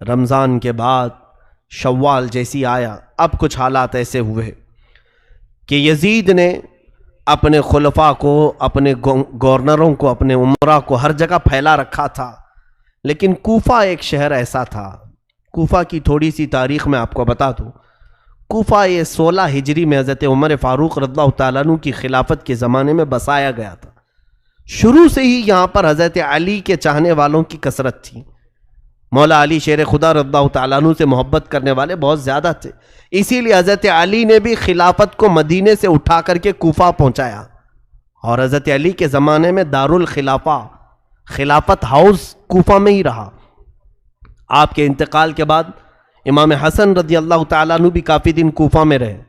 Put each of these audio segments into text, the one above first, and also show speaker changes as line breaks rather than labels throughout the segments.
رمضان کے بعد شوال جیسی آیا، اب کچھ حالات ایسے ہوئے کہ یزید نے اپنے خلفاء کو، اپنے گورنروں کو، اپنے امراء کو ہر جگہ پھیلا رکھا تھا، لیکن کوفہ ایک شہر ایسا تھا۔ کوفہ کی تھوڑی سی تاریخ میں آپ کو بتا دوں۔ کوفہ یہ 16 ہجری میں حضرت عمر فاروق رضی اللہ تعالیٰ عنہ کی خلافت کے زمانے میں بسایا گیا تھا۔ شروع سے ہی یہاں پر حضرت علی کے چاہنے والوں کی کثرت تھی۔ مولا علی شیر خدا رضی اللہ تعالیٰ عنہ سے محبت کرنے والے بہت زیادہ تھے، اسی لیے حضرت علی نے بھی خلافت کو مدینے سے اٹھا کر کے کوفہ پہنچایا، اور حضرت علی کے زمانے میں دارالخلافہ، خلافت ہاؤس کوفہ میں ہی رہا۔ آپ کے انتقال کے بعد امام حسن رضی اللہ تعالیٰ عنہ بھی کافی دن کوفہ میں رہے،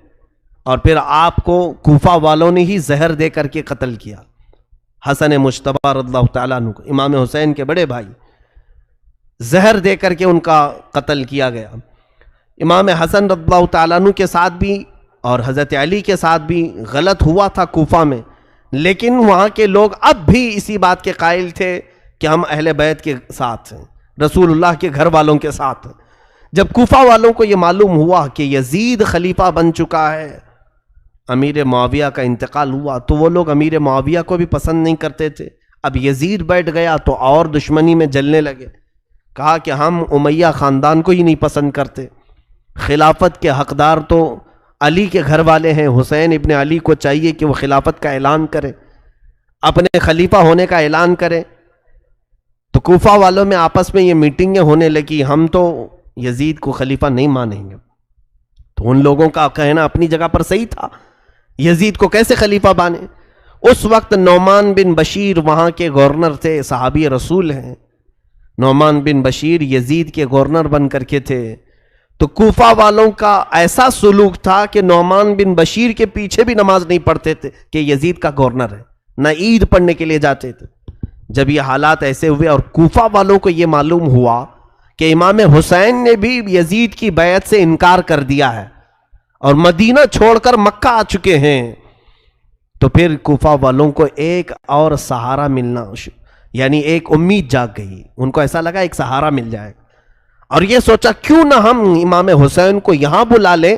اور پھر آپ کو کوفہ والوں نے ہی زہر دے کر کے قتل کیا۔ حسن مجتبی رضی اللہ تعالیٰ عنہ کو، امام حسین کے بڑے بھائی، زہر دے کر کے ان کا قتل کیا گیا۔ امام حسن رضی اللہ تعالیٰ عنہ کے ساتھ بھی اور حضرت علی کے ساتھ بھی غلط ہوا تھا کوفہ میں، لیکن وہاں کے لوگ اب بھی اسی بات کے قائل تھے کہ ہم اہل بیت کے ساتھ ہیں، رسول اللہ کے گھر والوں کے ساتھ ہیں۔ جب کوفہ والوں کو یہ معلوم ہوا کہ یزید خلیفہ بن چکا ہے، امیر معاویہ کا انتقال ہوا، تو وہ لوگ امیر معاویہ کو بھی پسند نہیں کرتے تھے۔ اب یزید بیٹھ گیا تو اور دشمنی میں جلنے لگے، کہا کہ ہم امیہ خاندان کو ہی نہیں پسند کرتے، خلافت کے حقدار تو علی کے گھر والے ہیں، حسین ابن علی کو چاہیے کہ وہ خلافت کا اعلان کرے، اپنے خلیفہ ہونے کا اعلان کرے۔ تو کوفہ والوں میں آپس میں یہ میٹنگیں ہونے لگی، ہم تو یزید کو خلیفہ نہیں مانیں گے۔ تو ان لوگوں کا کہنا اپنی جگہ پر صحیح تھا، یزید کو کیسے خلیفہ بانے۔ اس وقت نعمان بن بشیر وہاں کے گورنر تھے، صحابی رسول ہیں۔ نعمان بن بشیر یزید کے گورنر بن کر کے تھے، تو کوفہ والوں کا ایسا سلوک تھا کہ نعمان بن بشیر کے پیچھے بھی نماز نہیں پڑھتے تھے کہ یزید کا گورنر ہے، نہ عید پڑھنے کے لیے جاتے تھے۔ جب یہ حالات ایسے ہوئے اور کوفہ والوں کو یہ معلوم ہوا کہ امام حسین نے بھی یزید کی بیعت سے انکار کر دیا ہے اور مدینہ چھوڑ کر مکہ آ چکے ہیں، تو پھر کوفہ والوں کو ایک اور سہارا ملنا، یعنی ایک امید جاگ گئی، ان کو ایسا لگا ایک سہارا مل جائے، اور یہ سوچا کیوں نہ ہم امام حسین کو یہاں بلا لیں،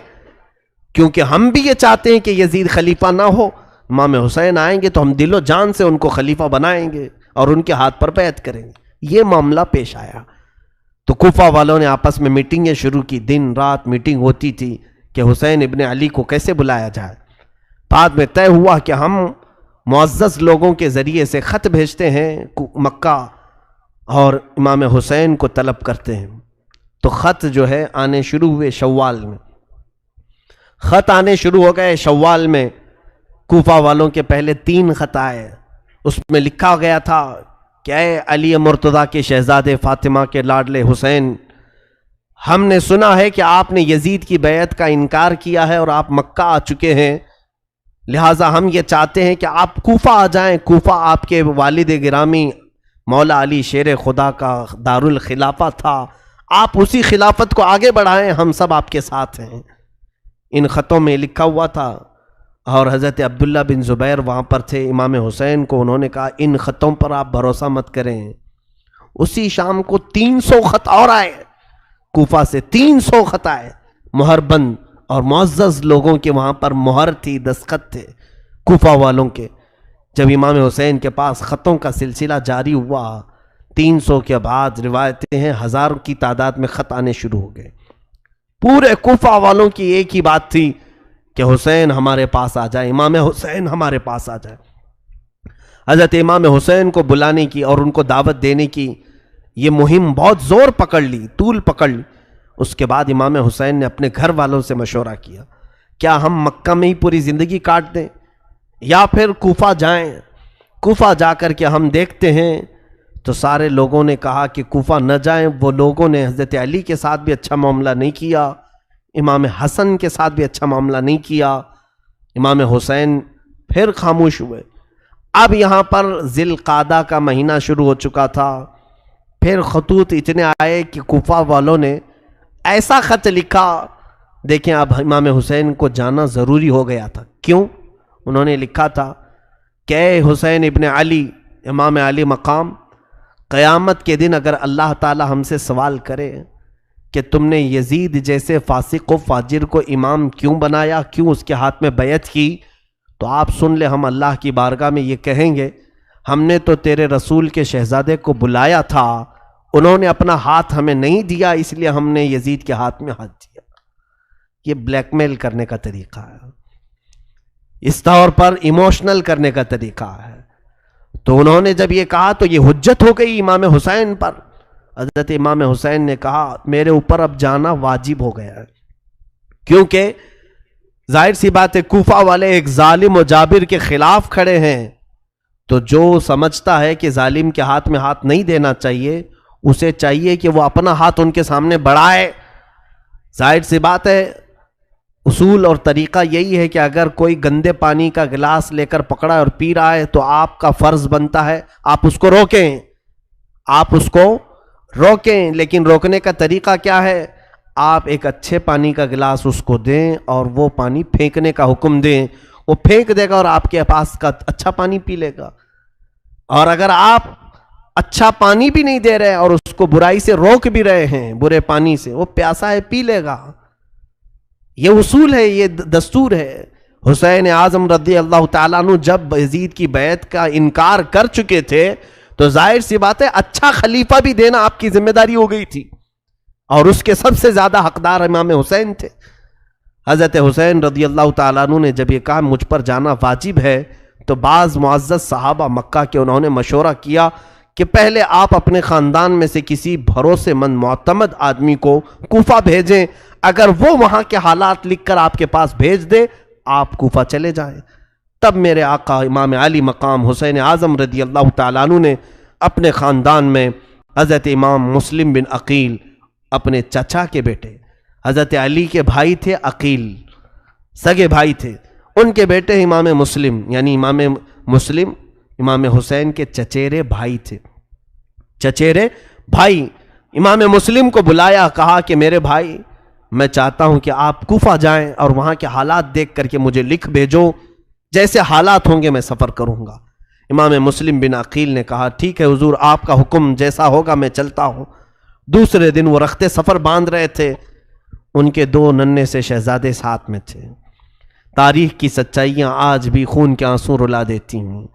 کیونکہ ہم بھی یہ چاہتے ہیں کہ یزید خلیفہ نہ ہو۔ امام حسین آئیں گے تو ہم دل و جان سے ان کو خلیفہ بنائیں گے اور ان کے ہاتھ پر بیعت کریں گے۔ یہ معاملہ پیش آیا تو کوفہ والوں نے آپس میں میٹنگیں شروع کی، دن رات میٹنگ ہوتی تھی کہ حسین ابن علی کو کیسے بلایا جائے۔ بعد میں طے ہوا کہ ہم معزز لوگوں کے ذریعے سے خط بھیجتے ہیں مکہ اور امام حسین کو طلب کرتے ہیں۔ تو خط جو ہے آنے شروع ہوئے شوال میں، خط آنے شروع ہو گئے شوال میں۔ کوفہ والوں کے پہلے 3 خط آئے، اس میں لکھا گیا تھا کہ اے علی مرتضیٰ کے شہزادے فاطمہ کے لاڈلے حسین، ہم نے سنا ہے کہ آپ نے یزید کی بیعت کا انکار کیا ہے اور آپ مکہ آ چکے ہیں، لہٰذا ہم یہ چاہتے ہیں کہ آپ کوفہ آ جائیں۔ کوفہ آپ کے والد گرامی مولا علی شیر خدا کا دارالخلافہ تھا، آپ اسی خلافت کو آگے بڑھائیں، ہم سب آپ کے ساتھ ہیں۔ ان خطوں میں لکھا ہوا تھا، اور حضرت عبداللہ بن زبیر وہاں پر تھے، امام حسین کو انہوں نے کہا ان خطوں پر آپ بھروسہ مت کریں۔ اسی شام کو 300 خط اور آئے، کوفہ سے 300 خط آئے مہر بند، اور معزز لوگوں کے وہاں پر مہر تھی، دستخط تھے کوفہ والوں کے۔ جب امام حسین کے پاس خطوں کا سلسلہ جاری ہوا، 300 کے بعد روایتیں ہیں 1000 کی تعداد میں خط آنے شروع ہو گئے۔ پورے کوفہ والوں کی ایک ہی بات تھی کہ حسین ہمارے پاس آ جائے، امام حسین ہمارے پاس آ جائے۔ حضرت امام حسین کو بلانے کی اور ان کو دعوت دینے کی یہ مہم بہت زور پکڑ لی، طول پکڑ لی۔ اس کے بعد امام حسین نے اپنے گھر والوں سے مشورہ کیا، کیا ہم مکہ میں ہی پوری زندگی کاٹ دیں یا پھر کوفہ جائیں؟ کوفہ جا کر کے ہم دیکھتے ہیں۔ تو سارے لوگوں نے کہا کہ کوفہ نہ جائیں۔ وہ لوگوں نے حضرت علی کے ساتھ بھی اچھا معاملہ نہیں کیا، امام حسن کے ساتھ بھی اچھا معاملہ نہیں کیا۔ امام حسین پھر خاموش ہوئے۔ اب یہاں پر ذی القعدہ کا مہینہ شروع ہو چکا تھا، پھر خطوط اتنے آئے کہ کوفہ والوں نے ایسا خط لکھا، دیکھیں اب امام حسین کو جانا ضروری ہو گیا تھا۔ کیوں؟ انہوں نے لکھا تھا کہ اے حسین ابن علی، امام علی مقام، قیامت کے دن اگر اللہ تعالی ہم سے سوال کرے کہ تم نے یزید جیسے فاسق و فاجر کو امام کیوں بنایا، کیوں اس کے ہاتھ میں بیعت کی؟ تو آپ سن لے، ہم اللہ کی بارگاہ میں یہ کہیں گے، ہم نے تو تیرے رسول کے شہزادے کو بلایا تھا، انہوں نے اپنا ہاتھ ہمیں نہیں دیا، اس لیے ہم نے یزید کے ہاتھ میں ہاتھ دیا۔ یہ بلیک میل کرنے کا طریقہ ہے، اس طور پر ایموشنل کرنے کا طریقہ ہے۔ تو انہوں نے جب یہ کہا تو یہ حجت ہو گئی امام حسین پر۔ حضرت امام حسین نے کہا میرے اوپر اب جانا واجب ہو گیا ہے، کیونکہ ظاہر سی بات ہے کوفہ والے ایک ظالم و جابر کے خلاف کھڑے ہیں، تو جو سمجھتا ہے کہ ظالم کے ہاتھ میں ہاتھ نہیں دینا چاہیے، اسے چاہیے کہ وہ اپنا ہاتھ ان کے سامنے بڑھائے۔ ظاہر سی بات ہے اصول اور طریقہ یہی ہے کہ اگر کوئی گندے پانی کا گلاس لے کر پکڑا اور پی رہا ہے تو آپ کا فرض بنتا ہے آپ اس کو روکیں، آپ اس کو روکیں۔ لیکن روکنے کا طریقہ کیا ہے؟ آپ ایک اچھے پانی کا گلاس اس کو دیں اور وہ پانی پھینکنے کا حکم دیں، وہ پھینک دے گا اور آپ کے پاس کا اچھا پانی پی لے گا۔ اور اگر آپ اچھا پانی بھی نہیں دے رہے اور اس کو برائی سے روک بھی رہے ہیں، برے پانی سے، وہ پیاسا ہے پی لے گا۔ یہ اصول ہے، یہ دستور ہے۔ حسین اعظم رضی اللہ تعالیٰ عنہ جب یزید کی بیعت کا انکار کر چکے تھے تو ظاہر سی بات ہے اچھا خلیفہ بھی دینا آپ کی ذمہ داری ہو گئی تھی، اور اس کے سب سے زیادہ حقدار امام حسین تھے۔ حضرت حسین رضی اللہ تعالیٰ عنہ نے جب یہ کہا مجھ پر جانا واجب ہے تو بعض معزز صحابہ مکہ کے انہوں نے مشورہ کیا کہ پہلے آپ اپنے خاندان میں سے کسی بھروسے مند معتمد آدمی کو کوفہ بھیجیں، اگر وہ وہاں کے حالات لکھ کر آپ کے پاس بھیج دے آپ کوفہ چلے جائیں۔ تب میرے آقا امام علی مقام حسین اعظم رضی اللہ تعالیٰ عنہ نے اپنے خاندان میں حضرت امام مسلم بن عقیل، اپنے چچا کے بیٹے، حضرت علی کے بھائی تھے عقیل، سگے بھائی تھے، ان کے بیٹے امام مسلم، یعنی امام مسلم امام حسین کے چچیرے بھائی تھے، چچیرے بھائی۔ امام مسلم کو بلایا، کہا کہ میرے بھائی میں چاہتا ہوں کہ آپ کوفہ جائیں اور وہاں کے حالات دیکھ کر کے مجھے لکھ بھیجو، جیسے حالات ہوں گے میں سفر کروں گا۔ امام مسلم بن عقیل نے کہا ٹھیک ہے حضور، آپ کا حکم جیسا ہوگا میں چلتا ہوں۔ دوسرے دن وہ رخت سفر باندھ رہے تھے، ان کے دو ننھے سے شہزادے ساتھ میں تھے۔ تاریخ کی سچائیاں آج بھی خون کے آنسو رلا دیتی ہیں۔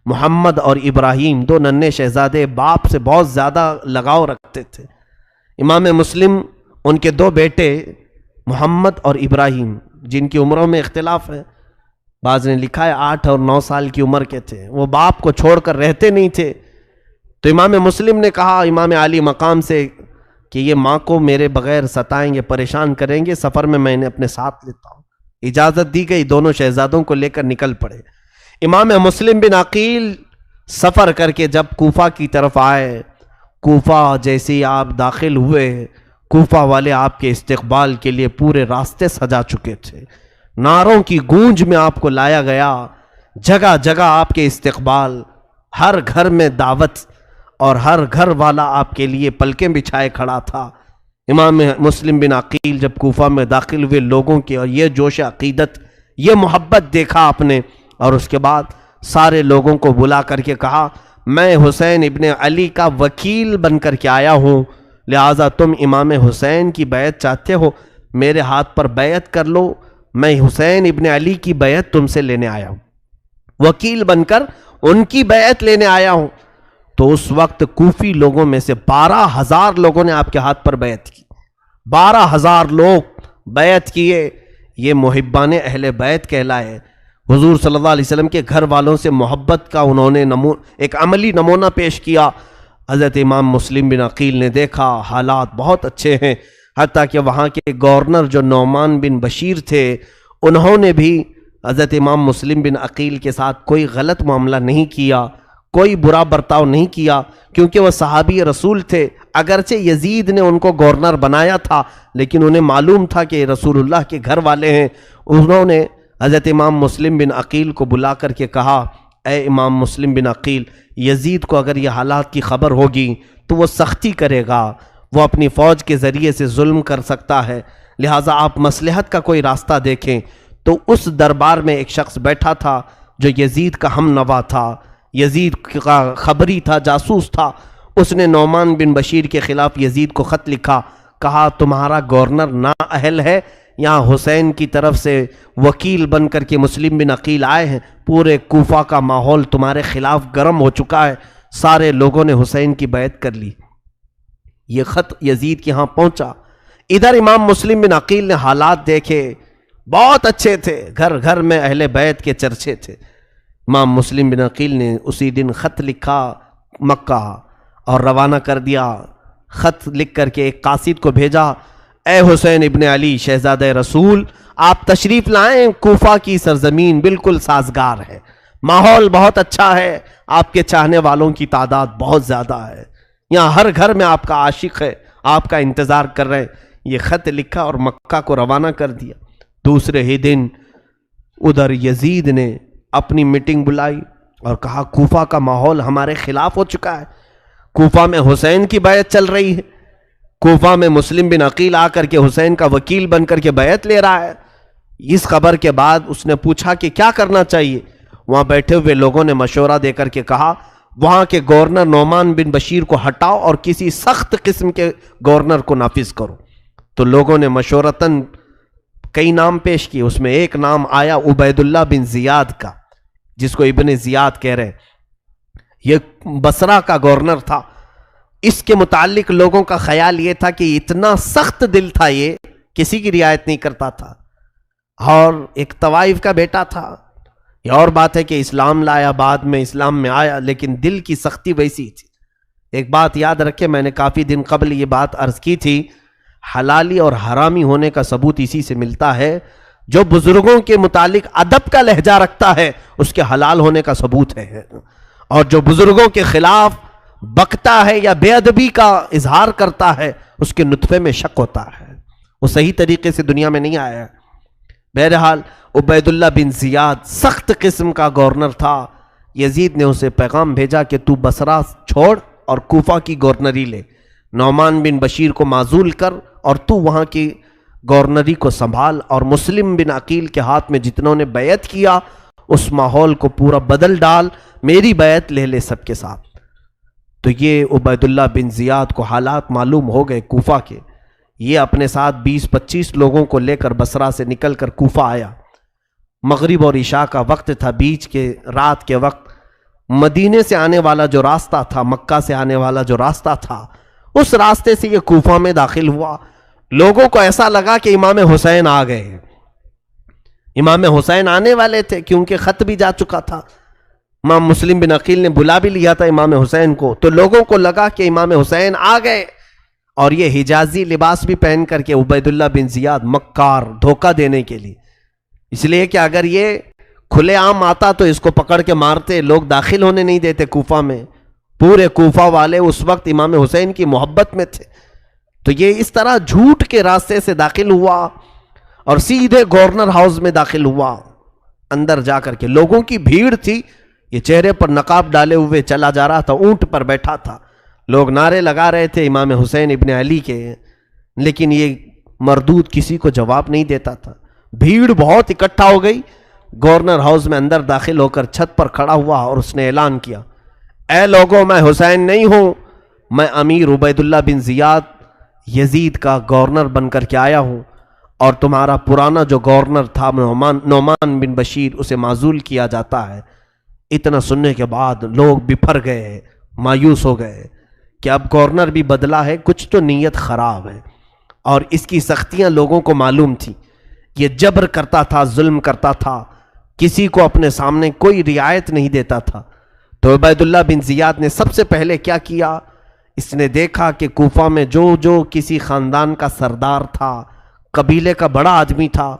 محمد اور ابراہیم دو ننھے شہزادے باپ سے بہت زیادہ لگاؤ رکھتے تھے۔ امام مسلم ان کے دو بیٹے محمد اور ابراہیم، جن کی عمروں میں اختلاف ہے، بعض نے لکھا ہے 8 اور 9 سال کی عمر کے تھے، وہ باپ کو چھوڑ کر رہتے نہیں تھے۔ تو امام مسلم نے کہا امام علی مقام سے کہ یہ ماں کو میرے بغیر ستائیں گے، پریشان کریں گے، سفر میں انہیں اپنے ساتھ لیتا ہوں۔ اجازت دی گئی، دونوں شہزادوں کو لے کر نکل پڑے۔ امام مسلم بن عقیل سفر کر کے جب کوفہ کی طرف آئے، کوفہ جیسے ہی آپ داخل ہوئے، کوفہ والے آپ کے استقبال کے لیے پورے راستے سجا چکے تھے، نعروں کی گونج میں آپ کو لایا گیا، جگہ جگہ آپ کے استقبال، ہر گھر میں دعوت، اور ہر گھر والا آپ کے لیے پلکیں بچھائے کھڑا تھا۔ امام مسلم بن عقیل جب کوفہ میں داخل ہوئے، لوگوں کی اور یہ جوش عقیدت، یہ محبت دیکھا آپ نے، اور اس کے بعد سارے لوگوں کو بلا کر کے کہا میں حسین ابن علی کا وکیل بن کر کے آیا ہوں، لہٰذا تم امام حسین کی بیعت چاہتے ہو، میرے ہاتھ پر بیعت کر لو، میں حسین ابن علی کی بیعت تم سے لینے آیا ہوں، وکیل بن کر ان کی بیعت لینے آیا ہوں۔ تو اس وقت کوفی لوگوں میں سے 12,000 لوگوں نے آپ کے ہاتھ پر بیعت کی، 12,000 لوگ بیعت کیے۔ یہ محبان اہل بیت کہلائے۔ حضور صلی اللہ علیہ وسلم کے گھر والوں سے محبت کا انہوں نے ایک عملی نمونہ پیش کیا۔ حضرت امام مسلم بن عقیل نے دیکھا حالات بہت اچھے ہیں، حتیٰ کہ وہاں کے گورنر جو نعمان بن بشیر تھے، انہوں نے بھی حضرت امام مسلم بن عقیل کے ساتھ کوئی غلط معاملہ نہیں کیا، کوئی برا برتاؤ نہیں کیا، کیونکہ وہ صحابی رسول تھے۔ اگرچہ یزید نے ان کو گورنر بنایا تھا، لیکن انہیں معلوم تھا کہ رسول اللہ کے گھر والے ہیں۔ انہوں نے حضرت امام مسلم بن عقیل کو بلا کر کے کہا اے امام مسلم بن عقیل، یزید کو اگر یہ حالات کی خبر ہوگی تو وہ سختی کرے گا، وہ اپنی فوج کے ذریعے سے ظلم کر سکتا ہے، لہٰذا آپ مصلحت کا کوئی راستہ دیکھیں۔ تو اس دربار میں ایک شخص بیٹھا تھا جو یزید کا ہم نوا تھا، یزید کا خبری تھا، جاسوس تھا۔ اس نے نعمان بن بشیر کے خلاف یزید کو خط لکھا، کہا تمہارا گورنر نااہل ہے، یہاں حسین کی طرف سے وکیل بن کر کے مسلم بن عقیل آئے ہیں، پورے کوفہ کا ماحول تمہارے خلاف گرم ہو چکا ہے، سارے لوگوں نے حسین کی بیعت کر لی۔ یہ خط یزید کے ہاں پہنچا۔ ادھر امام مسلم بن عقیل نے حالات دیکھے، بہت اچھے تھے، گھر گھر میں اہل بیعت کے چرچے تھے۔ امام مسلم بن عقیل نے اسی دن خط لکھا مکہ اور روانہ کر دیا۔ خط لکھ کر کے ایک قاصد کو بھیجا، اے حسین ابن علی شہزادہ رسول، آپ تشریف لائیں، کوفہ کی سرزمین بالکل سازگار ہے، ماحول بہت اچھا ہے، آپ کے چاہنے والوں کی تعداد بہت زیادہ ہے، یہاں ہر گھر میں آپ کا عاشق ہے، آپ کا انتظار کر رہے ہیں۔ یہ خط لکھا اور مکہ کو روانہ کر دیا۔ دوسرے ہی دن ادھر یزید نے اپنی میٹنگ بلائی اور کہا کوفہ کا ماحول ہمارے خلاف ہو چکا ہے، کوفہ میں حسین کی بیعت چل رہی ہے، کوفہ میں مسلم بن عقیل آ کر کے حسین کا وکیل بن کر کے بیعت لے رہا ہے۔ اس خبر کے بعد اس نے پوچھا کہ کیا کرنا چاہیے۔ وہاں بیٹھے ہوئے لوگوں نے مشورہ دے کر کے کہا وہاں کے گورنر نعمان بن بشیر کو ہٹاؤ اور کسی سخت قسم کے گورنر کو نافذ کرو۔ تو لوگوں نے مشورتاً کئی نام پیش کیے، اس میں ایک نام آیا عبید اللہ بن زیاد کا، جس کو ابن زیاد کہہ رہے ہیں، یہ بصرہ کا گورنر تھا۔ اس کے متعلق لوگوں کا خیال یہ تھا کہ اتنا سخت دل تھا، یہ کسی کی رعایت نہیں کرتا تھا، اور ایک طوائف کا بیٹا تھا۔ یہ اور بات ہے کہ اسلام لایا، بعد میں اسلام میں آیا، لیکن دل کی سختی ویسی تھی۔ ایک بات یاد رکھے، میں نے کافی دن قبل یہ بات عرض کی تھی، حلالی اور حرامی ہونے کا ثبوت اسی سے ملتا ہے، جو بزرگوں کے متعلق ادب کا لہجہ رکھتا ہے اس کے حلال ہونے کا ثبوت ہے، اور جو بزرگوں کے خلاف بکتا ہے یا بے ادبی کا اظہار کرتا ہے اس کے نطفے میں شک ہوتا ہے، وہ صحیح طریقے سے دنیا میں نہیں آیا ہے۔ بہرحال عبید اللہ بن زیاد سخت قسم کا گورنر تھا۔ یزید نے اسے پیغام بھیجا کہ تو بصرہ چھوڑ اور کوفہ کی گورنری لے، نعمان بن بشیر کو معزول کر اور تو وہاں کی گورنری کو سنبھال، اور مسلم بن عقیل کے ہاتھ میں جتنوں نے بیعت کیا اس ماحول کو پورا بدل ڈال، میری بیعت لے لے سب کے ساتھ۔ تو یہ عبید اللہ بن زیاد کو حالات معلوم ہو گئے کوفہ کے، یہ اپنے ساتھ 20-25 لوگوں کو لے کر بصرہ سے نکل کر کوفہ آیا۔ مغرب اور عشاء کا وقت تھا، بیچ کے رات کے وقت مدینے سے آنے والا جو راستہ تھا، مکہ سے آنے والا جو راستہ تھا، اس راستے سے یہ کوفہ میں داخل ہوا۔ لوگوں کو ایسا لگا کہ امام حسین آ گئے ہیں، امام حسین آنے والے تھے کیونکہ خط بھی جا چکا تھا، امام مسلم بن عقیل نے بلا بھی لیا تھا امام حسین کو، تو لوگوں کو لگا کہ امام حسین آ گئے، اور یہ حجازی لباس بھی پہن کر کے عبید اللہ بن زیاد مکار، دھوکہ دینے کے لیے، اس لیے کہ اگر یہ کھلے عام آتا تو اس کو پکڑ کے مارتے، لوگ داخل ہونے نہیں دیتے کوفہ میں، پورے کوفہ والے اس وقت امام حسین کی محبت میں تھے۔ تو یہ اس طرح جھوٹ کے راستے سے داخل ہوا اور سیدھے گورنر ہاؤس میں داخل ہوا۔ اندر جا کر کے لوگوں کی بھیڑ تھی، یہ چہرے پر نقاب ڈالے ہوئے چلا جا رہا تھا، اونٹ پر بیٹھا تھا، لوگ نعرے لگا رہے تھے امام حسین ابن علی کے، لیکن یہ مردود کسی کو جواب نہیں دیتا تھا۔ بھیڑ بہت اکٹھا ہو گئی، گورنر ہاؤس میں اندر داخل ہو کر چھت پر کھڑا ہوا اور اس نے اعلان کیا، اے لوگوں، میں حسین نہیں ہوں، میں امیر عبید اللہ بن زیاد یزید کا گورنر بن کر کے آیا ہوں، اور تمہارا پرانا جو گورنر تھا نعمان بن بشیر، اسے معزول کیا جاتا ہے۔ اتنا سننے کے بعد لوگ بپھر گئے، مایوس ہو گئے کہ اب گورنر بھی بدلا ہے، کچھ تو نیت خراب ہے، اور اس کی سختیاں لوگوں کو معلوم تھی، یہ جبر کرتا تھا، ظلم کرتا تھا، کسی کو اپنے سامنے کوئی رعایت نہیں دیتا تھا۔ تو عبید اللہ بن زیاد نے سب سے پہلے کیا کیا، اس نے دیکھا کہ کوفہ میں جو کسی خاندان کا سردار تھا، قبیلے کا بڑا آدمی تھا،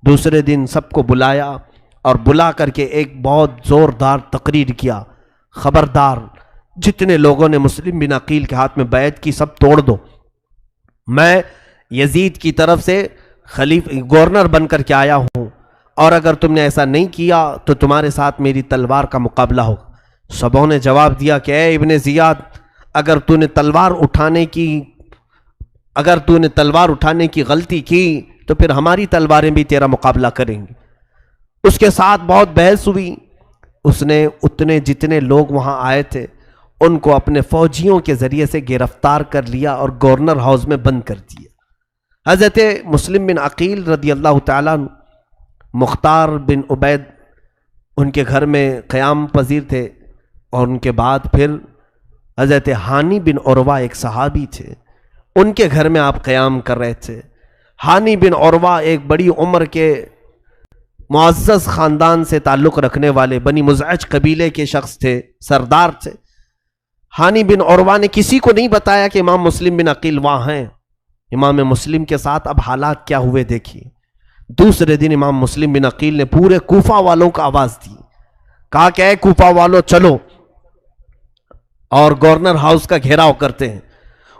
دوسرے دن سب کو بلایا اور بلا کر کے ایک بہت زوردار تقریر کیا، خبردار جتنے لوگوں نے مسلم بن عقیل کے ہاتھ میں بیعت کی سب توڑ دو، میں یزید کی طرف سے گورنر بن کر کے آیا ہوں، اور اگر تم نے ایسا نہیں کیا تو تمہارے ساتھ میری تلوار کا مقابلہ ہوگا۔ سبوں نے جواب دیا کہ اے ابن زیاد، اگر تو نے تلوار اٹھانے کی غلطی کی تو پھر ہماری تلواریں بھی تیرا مقابلہ کریں گی۔ اس کے ساتھ بہت بحث ہوئی، اس نے اتنے جتنے لوگ وہاں آئے تھے ان کو اپنے فوجیوں کے ذریعے سے گرفتار کر لیا اور گورنر ہاؤس میں بند کر دیا۔ حضرت مسلم بن عقیل رضی اللہ تعالیٰ عنہ، مختار بن عبید ان کے گھر میں قیام پذیر تھے، اور ان کے بعد پھر حضرت ہانی بن عروہ ایک صحابی تھے، ان کے گھر میں آپ قیام کر رہے تھے۔ ہانی بن عروہ ایک بڑی عمر کے معزز خاندان سے تعلق رکھنے والے بنی مزعج قبیلے کے شخص تھے، سردار تھے۔ ہانی بن عروہ نے کسی کو نہیں بتایا کہ امام مسلم بن عقیل وہاں ہیں۔ امام مسلم کے ساتھ اب حالات کیا ہوئے دیکھیے۔ دوسرے دن امام مسلم بن عقیل نے پورے کوفہ والوں کو آواز دی، کہا کہ اے کوفہ والوں چلو اور گورنر ہاؤس کا گھیراؤ کرتے ہیں۔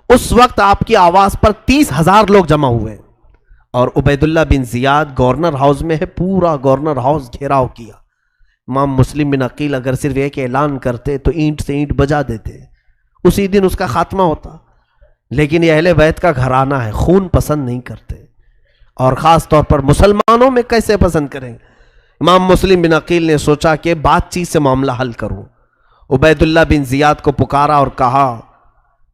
اس وقت آپ کی آواز پر 30,000 لوگ جمع ہوئے، اور عبید اللہ بن زیاد گورنر ہاؤس میں ہے، پورا گورنر ہاؤس گھیراؤ کیا۔ امام مسلم بن عقیل اگر صرف ایک اعلان کرتے تو اینٹ سے اینٹ بجا دیتے، اسی دن اس کا خاتمہ ہوتا، لیکن یہ اہل بیت کا گھرانہ ہے، خون پسند نہیں کرتے، اور خاص طور پر مسلمانوں میں کیسے پسند کریں۔ امام مسلم بن عقیل نے سوچا کہ بات چیت سے معاملہ حل کروں۔ عبید اللہ بن زیاد کو پکارا اور کہا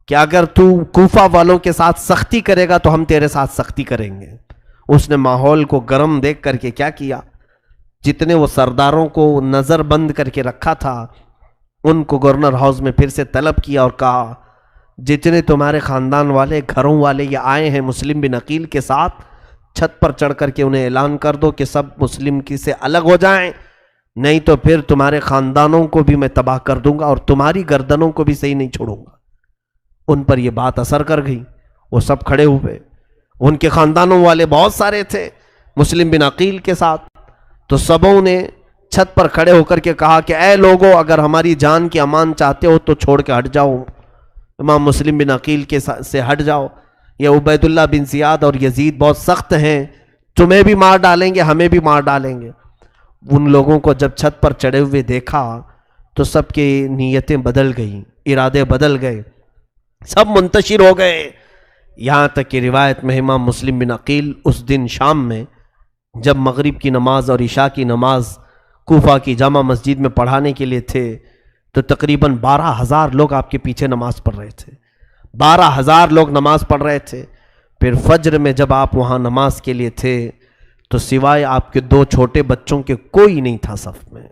کہ اگر تو کوفہ والوں کے ساتھ سختی کرے گا تو ہم تیرے ساتھ سختی کریں گے۔ اس نے ماحول کو گرم دیکھ کر کے کیا کیا، جتنے وہ سرداروں کو نظر بند کر کے رکھا تھا ان کو گورنر ہاؤس میں پھر سے طلب کیا اور کہا جتنے تمہارے خاندان والے گھروں والے یہ آئے ہیں مسلم بن عقیل کے ساتھ، چھت پر چڑھ کر کے انہیں اعلان کر دو کہ سب مسلم کی سے الگ ہو جائیں، نہیں تو پھر تمہارے خاندانوں کو بھی میں تباہ کر دوں گا اور تمہاری گردنوں کو بھی صحیح نہیں چھوڑوں گا۔ ان پر یہ بات اثر کر گئی، وہ سب کھڑے ہوئے، ان کے خاندانوں والے بہت سارے تھے مسلم بن عقیل کے ساتھ، تو سبوں نے چھت پر کھڑے ہو کر کے کہا کہ اے لوگو اگر ہماری جان کی امان چاہتے ہو تو چھوڑ کے ہٹ جاؤ، امام مسلم بن عقیل کے سے ہٹ جاؤ، یہ عبید اللہ بن زیاد اور یزید بہت سخت ہیں، تمہیں بھی مار ڈالیں گے ہمیں بھی مار ڈالیں گے۔ ان لوگوں کو جب چھت پر چڑھے ہوئے دیکھا تو سب کی نیتیں بدل گئیں، ارادے بدل گئے، سب منتشر ہو گئے، یہاں تک کہ روایت میں امام مسلم بن عقیل اس دن شام میں جب مغرب کی نماز اور عشاء کی نماز کوفہ کی جامع مسجد میں پڑھانے کے لیے تھے تو تقریباً 12,000 لوگ آپ کے پیچھے نماز پڑھ رہے تھے، 12,000 لوگ نماز پڑھ رہے تھے۔ پھر فجر میں جب آپ وہاں نماز کے لیے تھے تو سوائے آپ کے 2 چھوٹے بچوں کے کوئی نہیں تھا صف میں،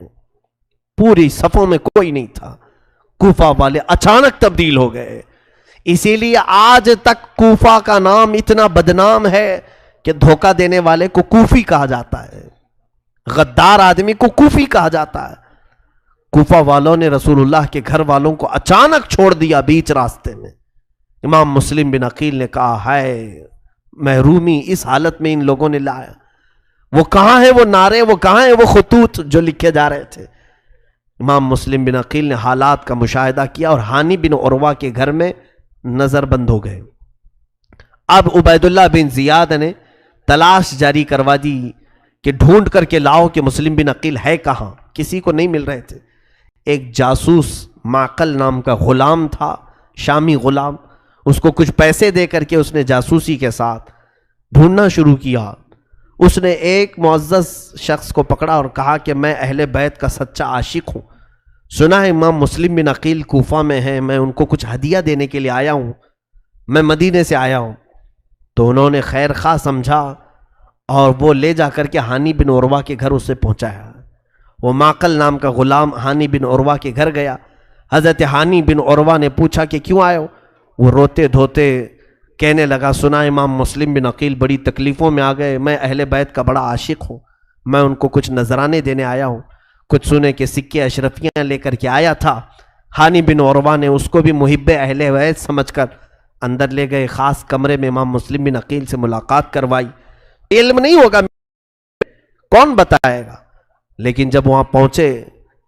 پوری صفوں میں کوئی نہیں تھا۔ کوفہ والے اچانک تبدیل ہو گئے، اسی لیے آج تک کوفہ کا نام اتنا بدنام ہے کہ دھوکہ دینے والے کو کوفی کہا جاتا ہے، غدار آدمی کو کوفی کہا جاتا ہے۔ کوفہ والوں نے رسول اللہ کے گھر والوں کو اچانک چھوڑ دیا بیچ راستے میں۔ امام مسلم بن عقیل نے کہا ہائے محرومی اس حالت میں ان لوگوں نے لایا، وہ کہاں ہیں وہ نعرے، وہ کہاں ہیں وہ خطوط جو لکھے جا رہے تھے۔ امام مسلم بن عقیل نے حالات کا مشاہدہ کیا اور ہانی بن عروہ کے گھر میں نظر بند ہو گئے۔ اب عبید اللہ بن زیاد نے تلاش جاری کروا دی کہ ڈھونڈ کر کے لاؤ کہ مسلم بن عقیل ہے کہاں، کسی کو نہیں مل رہے تھے۔ ایک جاسوس معقل نام کا غلام تھا، شامی غلام، اس کو کچھ پیسے دے کر کے اس نے جاسوسی کے ساتھ ڈھونڈنا شروع کیا۔ اس نے ایک معزز شخص کو پکڑا اور کہا کہ میں اہل بیت کا سچا عاشق ہوں، سنا ہے امام مسلم بن عقیل کوفہ میں ہیں، میں ان کو کچھ ہدیہ دینے کے لیے آیا ہوں، میں مدینے سے آیا ہوں۔ تو انہوں نے خیر خواہ سمجھا اور وہ لے جا کر کے ہانی بن عروہ کے گھر اسے پہنچایا۔ وہ معقل نام کا غلام ہانی بن عروہ کے گھر گیا۔ حضرت ہانی بن عروہ نے پوچھا کہ کیوں آئے ہو؟ وہ روتے دھوتے کہنے لگا سنا امام مسلم بن عقیل بڑی تکلیفوں میں آ گئے، میں اہل بیت کا بڑا عاشق ہوں، میں ان کو کچھ نذرانے دینے آیا ہوں، کچھ سونے کے سکے اشرفیاں لے کر کے آیا تھا۔ ہانی بن عروہ نے اس کو بھی محب اہل بیت سمجھ کر اندر لے گئے، خاص کمرے میں امام مسلم بن عقیل سے ملاقات کروائی۔ علم نہیں ہوگا کون بتائے گا، لیکن جب وہاں پہنچے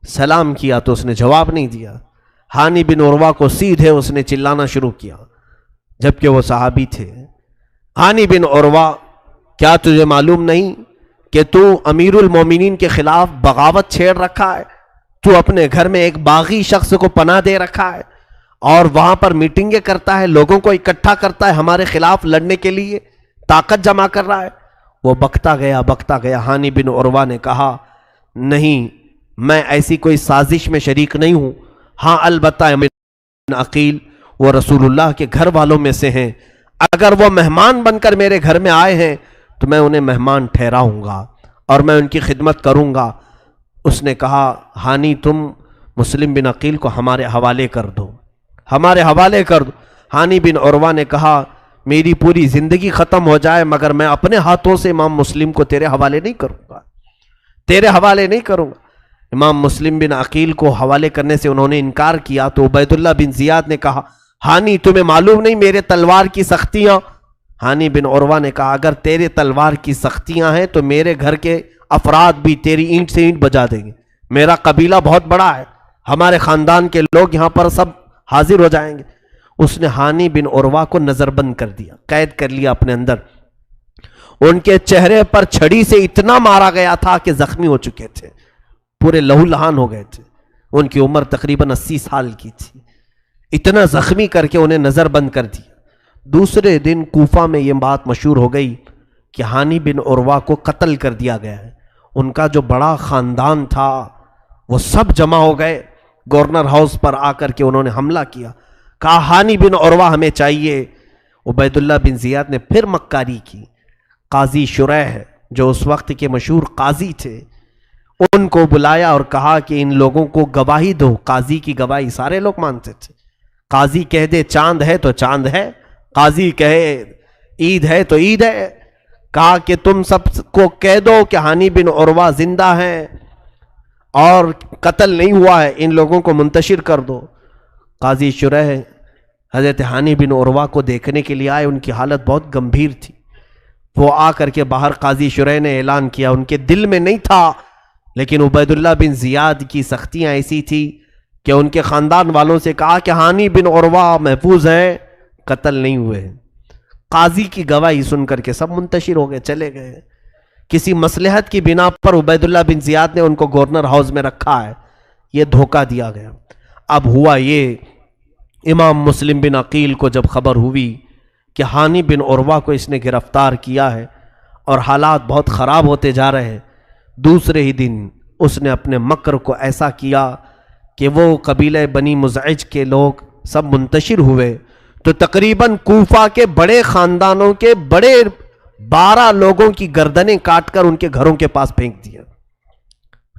سلام کیا تو اس نے جواب نہیں دیا۔ ہانی بن عروہ کو سیدھے اس نے چلانا شروع کیا، جبکہ وہ صحابی تھے۔ ہانی بن عروہ کیا تجھے معلوم نہیں کہ تو امیر المومنین کے خلاف بغاوت چھیڑ رکھا ہے؟ تو اپنے گھر میں ایک باغی شخص کو پناہ دے رکھا ہے اور وہاں پر میٹنگیں کرتا ہے، لوگوں کو اکٹھا کرتا ہے ہمارے خلاف لڑنے کے لیے، طاقت جمع کر رہا ہے۔ وہ بکتا گیا۔ ہانی بن عروہ نے کہا نہیں، میں ایسی کوئی سازش میں شریک نہیں ہوں، ہاں البتہ عقیل وہ رسول اللہ کے گھر والوں میں سے ہیں، اگر وہ مہمان بن کر میرے گھر میں آئے ہیں تو میں انہیں مہمان ٹھہراؤں گا اور میں ان کی خدمت کروں گا۔ اس نے کہا ہانی تم مسلم بن عقیل کو ہمارے حوالے کر دو، ہمارے حوالے کر دو۔ ہانی بن عروہ نے کہا میری پوری زندگی ختم ہو جائے مگر میں اپنے ہاتھوں سے امام مسلم کو تیرے حوالے نہیں کروں گا، تیرے حوالے نہیں کروں گا۔ امام مسلم بن عقیل کو حوالے کرنے سے انہوں نے انکار کیا تو عبید اللہ بن زیاد نے کہا ہانی تمہیں معلوم نہیں میرے تلوار کی سختیاں؟ ہانی بن عروہ نے کہا اگر تیرے تلوار کی سختیاں ہیں تو میرے گھر کے افراد بھی تیری اینٹ سے اینٹ بجا دیں گے، میرا قبیلہ بہت بڑا ہے، ہمارے خاندان کے لوگ یہاں پر سب حاضر ہو جائیں گے۔ اس نے ہانی بن عروہ کو نظر بند کر دیا، قید کر لیا اپنے اندر۔ ان کے چہرے پر چھڑی سے اتنا مارا گیا تھا کہ زخمی ہو چکے تھے، پورے لہو لہان ہو گئے تھے، ان کی عمر تقریباً 80 سال کی تھی، اتنا زخمی کر کے انہیں نظر بند کر دیا۔ دوسرے دن کوفہ میں یہ بات مشہور ہو گئی کہ ہانی بن عروہ کو قتل کر دیا گیا ہے۔ ان کا جو بڑا خاندان تھا وہ سب جمع ہو گئے، گورنر ہاؤس پر آ کر کے انہوں نے حملہ کیا، کہا ہانی بن عروہ ہمیں چاہیے۔ عبید اللہ بن زیاد نے پھر مکاری کی، قاضی شریح جو اس وقت کے مشہور قاضی تھے ان کو بلایا اور کہا کہ ان لوگوں کو گواہی دو۔ قاضی کی گواہی سارے لوگ مانتے تھے، قاضی کہہ دے چاند ہے تو چاند ہے، قاضی کہے عید ہے تو عید ہے۔ کہا کہ تم سب کو کہہ دو کہ ہانی بن عروہ زندہ ہیں اور قتل نہیں ہوا ہے، ان لوگوں کو منتشر کر دو۔ قاضی شریح حضرت ہانی بن عروہ کو دیکھنے کے لیے آئے، ان کی حالت بہت گمبھیر تھی۔ وہ آ کر کے باہر قاضی شریح نے اعلان کیا، ان کے دل میں نہیں تھا لیکن عبید اللہ بن زیاد کی سختیاں ایسی تھی کہ ان کے خاندان والوں سے کہا کہ ہانی بن عروہ محفوظ ہیں، قتل نہیں ہوئے۔ قاضی کی گواہی سن کر کے سب منتشر ہو گئے، چلے گئے۔ کسی مصلحت کی بنا پر عبید اللہ بن زیاد نے ان کو گورنر ہاؤس میں رکھا ہے، یہ دھوکہ دیا گیا۔ اب ہوا یہ، امام مسلم بن عقیل کو جب خبر ہوئی کہ ہانی بن عروہ کو اس نے گرفتار کیا ہے اور حالات بہت خراب ہوتے جا رہے ہیں، دوسرے ہی دن اس نے اپنے مکر کو ایسا کیا کہ وہ قبیلہ بنی مزعج کے لوگ سب منتشر ہوئے تو تقریباً کوفہ کے بڑے خاندانوں کے بڑے 12 لوگوں کی گردنیں کاٹ کر ان کے گھروں کے پاس پھینک دیا۔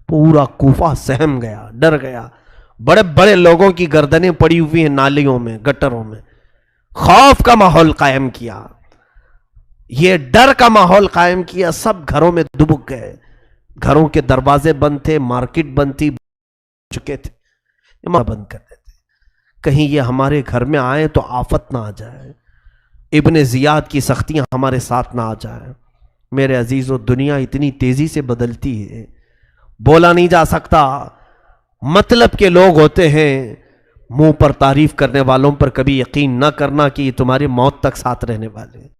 پورا کوفہ سہم گیا، ڈر گیا، بڑے بڑے لوگوں کی گردنیں پڑی ہوئی ہیں نالیوں میں، گٹروں میں۔ خوف کا ماحول قائم کیا، یہ ڈر کا ماحول قائم کیا، سب گھروں میں دبک گئے، گھروں کے دروازے بند تھے، مارکیٹ بند تھی، چکے تھے، بند کر دیتے کہیں یہ ہمارے گھر میں آئے تو آفت نہ آ جائے، ابن زیاد کی سختیاں ہمارے ساتھ نہ آ جائیں۔ میرے عزیزو، دنیا اتنی تیزی سے بدلتی ہے، بولا نہیں جا سکتا۔ مطلب کے لوگ ہوتے ہیں، منہ پر تعریف کرنے والوں پر کبھی یقین نہ کرنا کہ یہ تمہاری موت تک ساتھ رہنے والے ہیں۔